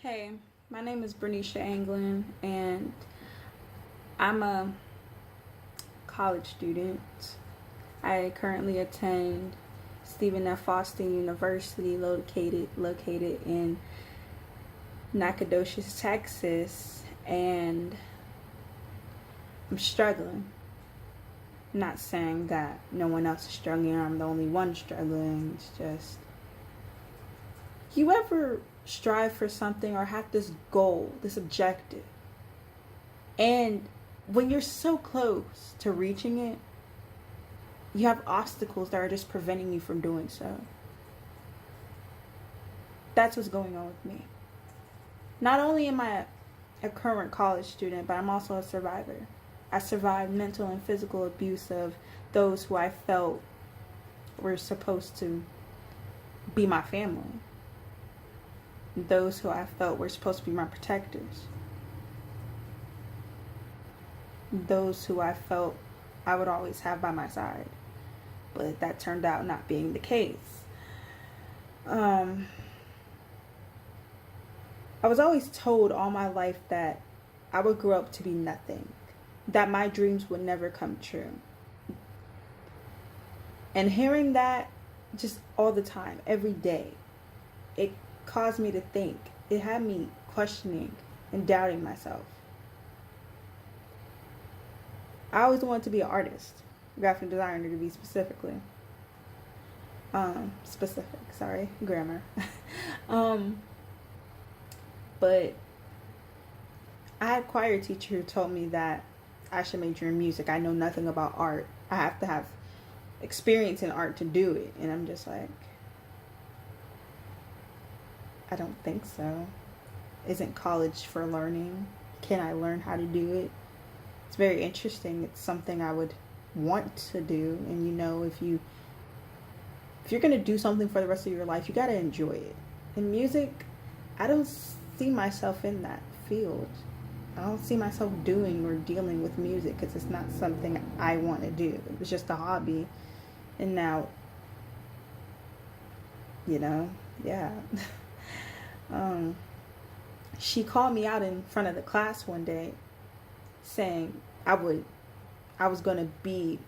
Hey, my name is Bernicia Anglin, and I'm a college student. I currently attend Stephen F. Austin University, located in Nacogdoches, Texas, and I'm struggling. I'm not saying that no one else is struggling, I'm the only one struggling. It's just, you ever strive for something or have this goal, this objective, and when you're so close to reaching it, you have obstacles that are just preventing you from doing so. That's what's going on with me. Not only am I a current college student, but I'm also a survivor. I survived mental and physical abuse of those who I felt were supposed to be my family, those who I felt were supposed to be my protectors, those who I felt I would always have by my side. But that turned out not being the case. I was always told all my life that I would grow up to be nothing, that my dreams would never come true. And hearing that just all the time, every day, it caused me to think. It had me questioning and doubting myself. I always wanted to be an artist, graphic designer to be specific, sorry, grammar. um, but I had a choir teacher who told me that I should major in music. I know nothing about art. I have to have experience in art to do it. And I'm just like, I don't think so. Isn't college for learning? Can I learn how to do it? It's very interesting. It's something I would want to do. And if you're gonna do something for the rest of your life, you gotta enjoy it. In music, I don't see myself in that field. I don't see myself doing or dealing with music because it's not something I want to do. It was just a hobby. And now, yeah. um, she called me out in front of the class one day saying I was going to be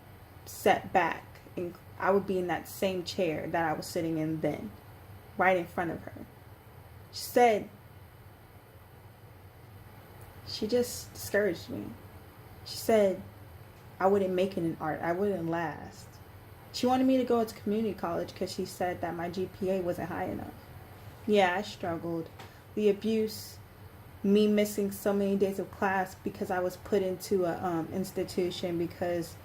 set back and I would be in that same chair that I was sitting in then, right in front of her. She said, she just discouraged me. She said I wouldn't make it in art. I wouldn't last. She wanted me to go into community college because she said that my GPA wasn't high enough. Yeah, I struggled. The abuse, me missing so many days of class because I was put into a institution because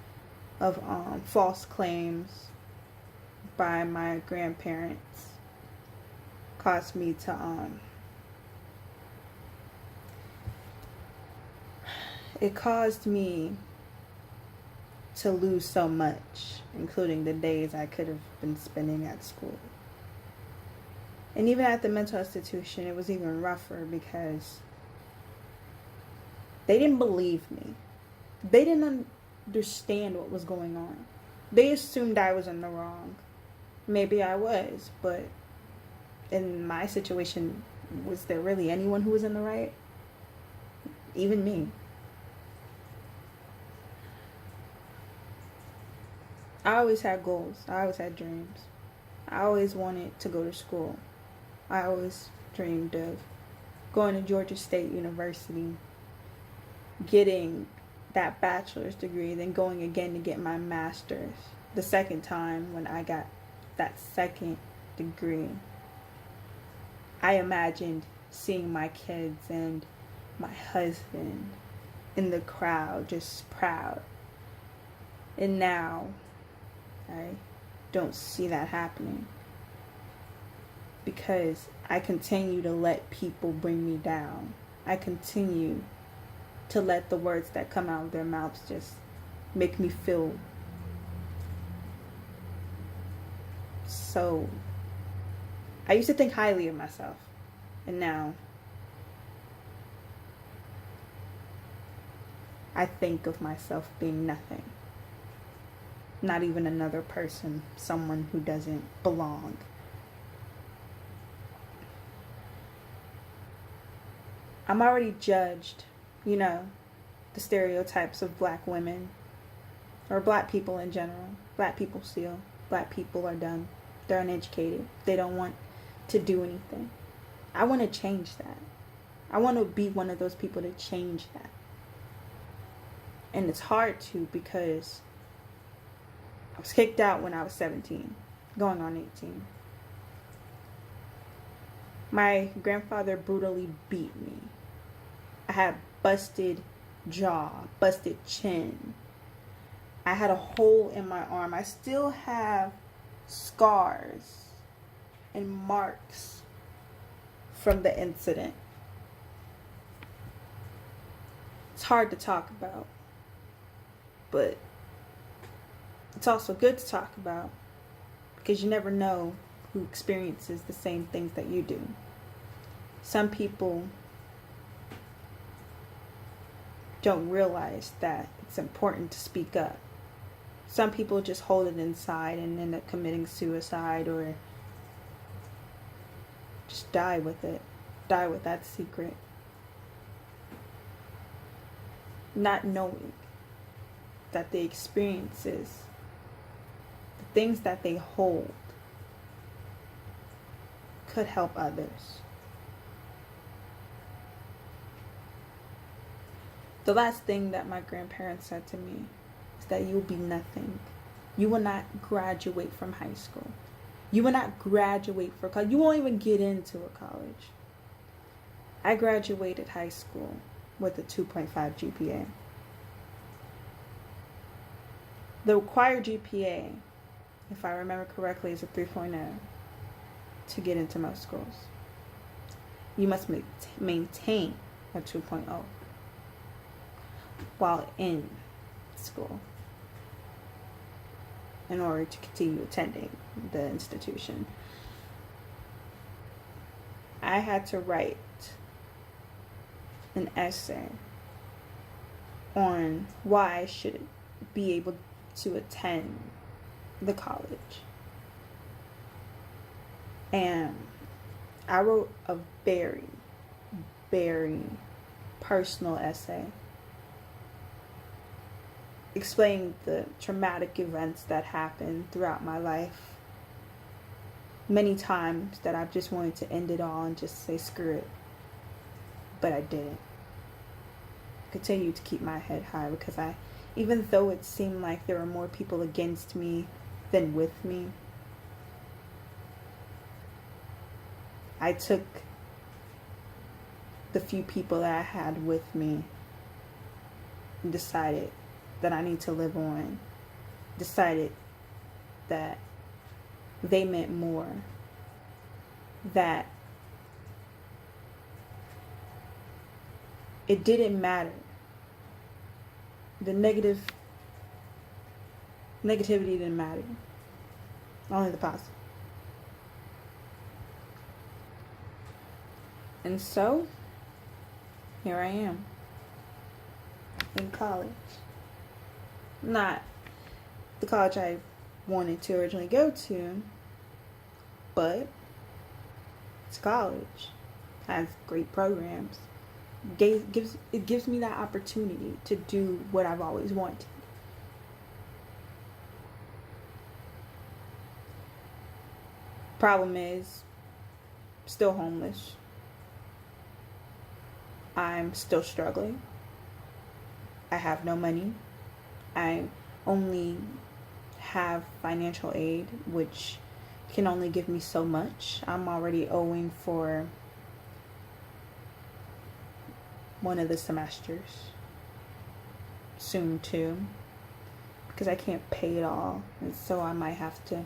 of false claims by my grandparents, caused me to it caused me to lose so much, including the days I could have been spending at school. And even at the mental institution, it was even rougher because they didn't believe me. They didn't understand what was going on. They assumed I was in the wrong. Maybe I was, but in my situation, was there really anyone who was in the right? Even me. I always had goals. I always had dreams. I always wanted to go to school. I always dreamed of going to Georgia State University, getting that bachelor's degree, then going again to get my master's. The second time when I got that second degree, I imagined seeing my kids and my husband in the crowd, just proud. And now, I don't see that happening because I continue to let people bring me down. I continue to let the words that come out of their mouths just make me feel so. I used to think highly of myself, and now I think of myself being nothing. Not even another person, someone who doesn't belong. I'm already judged, you know, the stereotypes of black women or black people in general. Black people steal. Black people are dumb. They're uneducated. They don't want to do anything. I want to change that. I want to be one of those people to change that. And it's hard to, because I was kicked out when I was 17, going on 18. My grandfather brutally beat me. I had busted jaw, busted chin. I had a hole in my arm. I still have scars and marks from the incident. It's hard to talk about, but it's also good to talk about, because you never know who experiences the same things that you do. Some people don't realize that it's important to speak up. Some people just hold it inside and end up committing suicide, or just die with it. Die with that secret. Not knowing that the experiences, the things that they hold, could help others. The last thing that my grandparents said to me is that you will be nothing. You will not graduate from high school. You will not graduate for college. You won't even get into a college. I graduated high school with a 2.5 GPA. The required GPA, if I remember correctly, is a 3.0 to get into most schools. You must maintain a 2.0 while in school in order to continue attending the institution. I had to write an essay on why I should be able to attend the college. And I wrote a very, very personal essay explaining the traumatic events that happened throughout my life. Many times that I've just wanted to end it all and just say screw it. But I didn't. Continue to keep my head high, because even though it seemed like there were more people against me than with me, I took the few people that I had with me and decided that I need to live on. Decided that they meant more. That it didn't matter. The negativity didn't matter. Only the positive. And so, here I am. In college. Not the college I wanted to originally go to, but it's college. Has great programs. It gives me that opportunity to do what I've always wanted. Problem is, still homeless. I'm still struggling. I have no money. I only have financial aid, which can only give me so much. I'm already owing for one of the semesters. Soon too. Because I can't pay it all. And so I might have to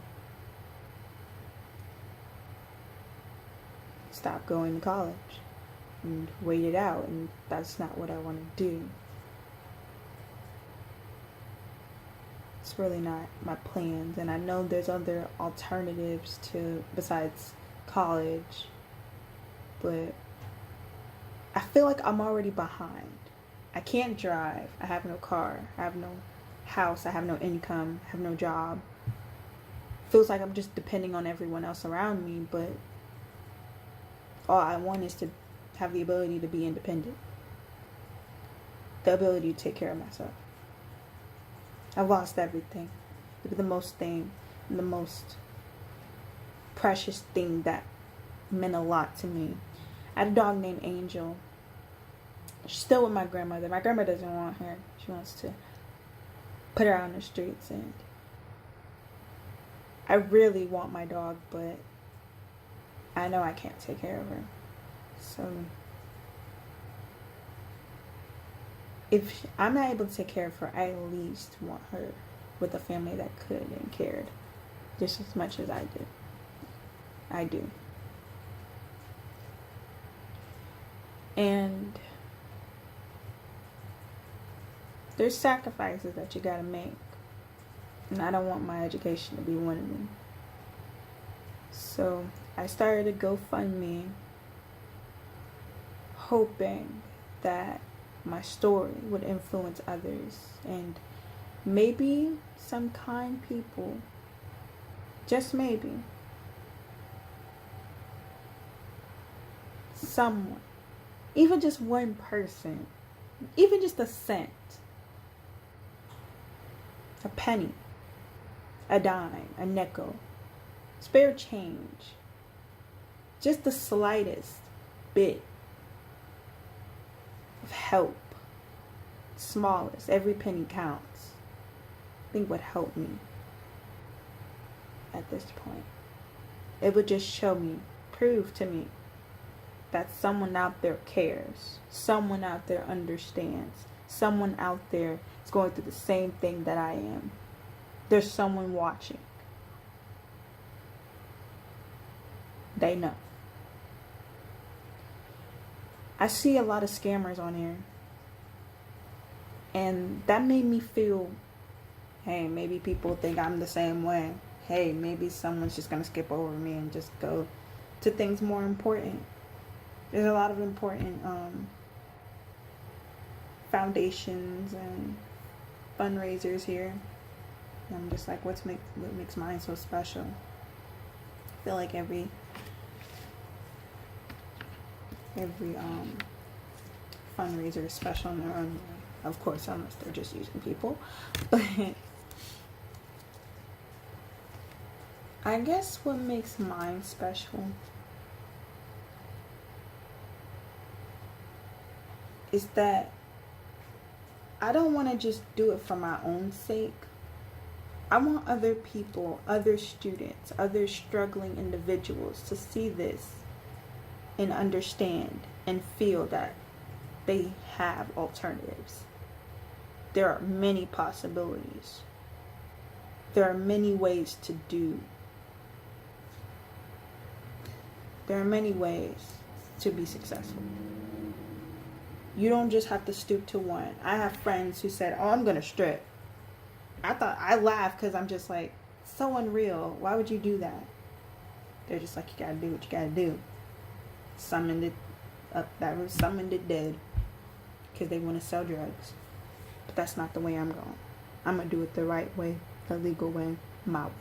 stop going to college and wait it out. And that's not what I want to do. It's really not my plans, and I know there's other alternatives to besides college, but I feel like I'm already behind. I can't drive. I have no car. I have no house. I have no income. I have no job. Feels like I'm just depending on everyone else around me, but all I want is to have the ability to be independent, the ability to take care of myself. I've lost everything. The most precious thing that meant a lot to me. I had a dog named Angel. She's still with my grandmother. My grandma doesn't want her. She wants to put her out on the streets, and I really want my dog, but I know I can't take care of her. So if I'm not able to take care of her, I at least want her with a family that could and cared just as much as I did. I do. And there's sacrifices that you gotta make. And I don't want my education to be one of them. So I started a GoFundMe, hoping that my story would influence others, and maybe some kind people, just maybe, someone, even just one person, even just a cent, a penny, a dime, a nickel, spare change, just the slightest bit of help, smallest, every penny counts, I think would help me at this point. It would just show me, prove to me that someone out there cares, someone out there understands, someone out there is going through the same thing that I am. There's someone watching. They know. I see a lot of scammers on here, and that made me feel, hey, maybe people think I'm the same way. Hey, maybe someone's just gonna skip over me and just go to things more important. There's a lot of important foundations and fundraisers here. And I'm just like, what makes mine so special? I feel like every fundraiser is special in their own way. Of course, unless they're just using people. But I guess what makes mine special is that I don't want to just do it for my own sake. I want other people, other students, other struggling individuals to see this and understand and feel that they have alternatives. There are many possibilities. There are many ways to do. There are many ways to be successful. You don't just have to stoop to one. I have friends who said, oh, I'm going to strip. I laugh because I'm just like, so unreal. Why would you do that? They're just like, you got to do what you got to do. Summoned it up. That was summoned it dead because they want to sell drugs. But that's not the way I'm going. I'm going to do it the right way, the legal way, my way.